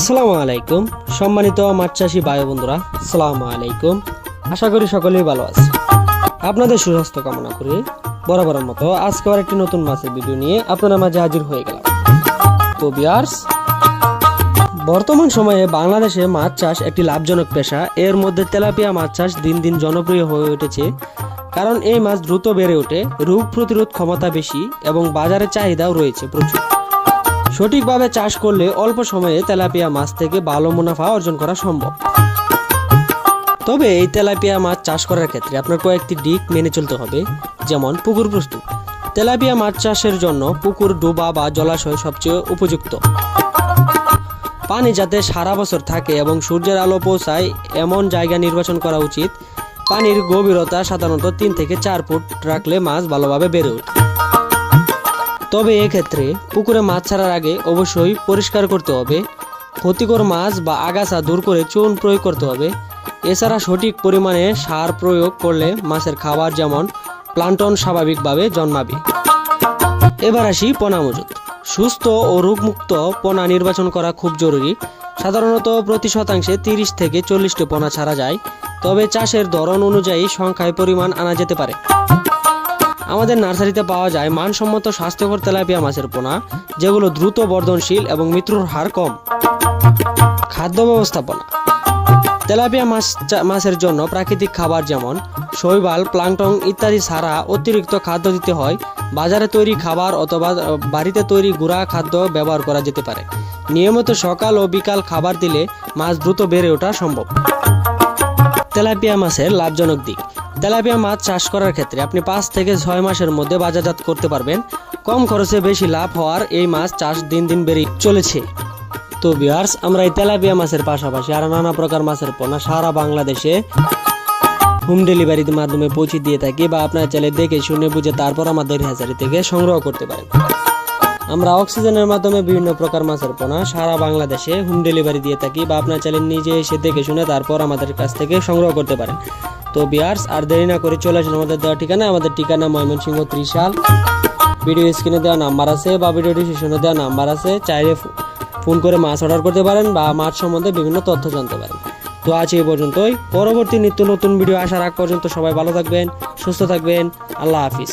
আসসালামু আলাইকুম সম্মানিত মাছ চাষী ভাই বন্ধুরা, আসসালামু আলাইকুম। আশা করি সকলেই ভালো আছে। আপনাদের সুস্বাস্থ্য কামনা করি বরাবরের মতো আজকে আর একটি নতুন মাছের ভিডিও নিয়ে আপনাদের মাঝে হাজির হয়ে গেলাম। তো ভিউয়ার্স, বর্তমান সময়ে বাংলাদেশে মাছ চাষ একটি লাভজনক পেশা। এর মধ্যে তেলাপিয়া মাছ চাষ দিন দিন জনপ্রিয় হয়ে উঠেছে, কারণ এই মাছ দ্রুত বেড়ে ওঠে, রোগ প্রতিরোধ ক্ষমতা বেশি এবং বাজারে চাহিদাও রয়েছে প্রচুর। সঠিকভাবে চাষ করলে অল্প সময়ে তেলাপিয়া মাছ থেকে ভালো মুনাফা অর্জন করা সম্ভব। তবে এই তেলাপিয়া মাছ চাষ করার ক্ষেত্রে আপনার কয়েকটি দিক মেনে চলতে হবে, যেমন পুকুর প্রস্তুত। তেলাপিয়া মাছ চাষের জন্য পুকুর, ডোবা বা জলাশয় সবচেয়ে উপযুক্ত। পানি যাতে সারা বছর থাকে এবং সূর্যের আলো পৌঁছায় এমন জায়গা নির্বাচন করা উচিত। পানির গভীরতা সাধারণত 3 থেকে 4 ফুট রাখলে মাছ ভালোভাবে বেড়ে ওঠে। তবে এক্ষেত্রে পুকুরে মাছ ছাড়ার আগে অবশ্যই পরিষ্কার করতে হবে। ক্ষতিকর মাছ বা আগাছা দূর করে চুন প্রয়োগ করতে হবে। এছাড়া সঠিক পরিমাণে সার প্রয়োগ করলে মাছের খাবার যেমন প্লান্টন স্বাভাবিকভাবে জন্মাবে। এবার আসি পোনা মজুত। সুস্থ ও রোগমুক্ত পোনা নির্বাচন করা খুব জরুরি। সাধারণত প্রতি শতাংশে 30 থেকে 40টি পোনা ছাড়া যায়, তবে চাষের ধরন অনুযায়ী সংখ্যায় পরিমাণ আনা যেতে পারে। আমাদের নার্সারিতে পাওয়া যায় মানসম্মত স্বাস্থ্যকর তেলাপিয়া মাছের পোনা, যেগুলো দ্রুত বর্ধনশীল এবং মৃত্যুর হার কম। খাদ্য ব্যবস্থাপনা। তেলাপিয়া মাছের জন্য প্রাকৃতিক খাবার যেমন শৈবাল, প্লাঙ্কটন ইত্যাদি ছাড়া অতিরিক্ত খাদ্য দিতে হয়। বাজারে তৈরি খাবার অথবা বাড়িতে তৈরি গুঁড়া খাদ্য ব্যবহার করা যেতে পারে। নিয়মিত সকাল ও বিকাল খাবার দিলে মাছ দ্রুত বেড়ে ওঠা সম্ভব। তেলাপিয়া মাছের লাভজনক দিক। তেলাপিয়া মাছ চাষ করার ক্ষেত্রে আপনি 5 থেকে 6 মাসের মধ্যে বাজারজাত করতে পারবেন। কম খরচে বেশি লাভ হওয়ার এই মাছ চাষ দিন দিন বেড়ে চলেছে। তো ভিউয়ার্স, আমরা এই তেলাপিয়া মাছের পাশাপাশি আরো নানা প্রকার মাছের পোনা সারা বাংলাদেশে হোম ডেলিভারির মাধ্যমে পৌঁছে দিয়ে থাকি, বা আপনার চাইলে দেখে শুনে বুঝে তারপর আমাদের হ্যাচারি থেকে সংগ্রহ করতে পারেন। আমরা অক্সিজেনের মাধ্যমে বিভিন্ন প্রকার মাছের পোনা সারা বাংলাদেশে হোম ডেলিভারি দিয়ে থাকি, বা আপনার চাইলে নিজে এসে দেখে শুনে তারপর আমাদের কাছ থেকে সংগ্রহ করতে পারেন। তো ভিউয়ার্স, আর দেরি না করে চলে আসুন আমাদের দেওয়া ঠিকানা। আমাদের ঠিকানা ময়মনসিংহ ত্রিশাল। ভিডিও স্ক্রিনে দেওয়া নাম্বার আছে বা ভিডিও ডিসক্রিপশনে দেওয়া নাম্বার আছে, চাইলে ফোন করে মাছ অর্ডার করতে পারেন বা মাছ সম্বন্ধে বিভিন্ন তথ্য জানতে পারেন। তো আজ এই পর্যন্তই। পরবর্তী নিত্য নতুন ভিডিও আসার আগ পর্যন্ত সবাই ভালো থাকবেন, সুস্থ থাকবেন। আল্লাহ হাফিজ।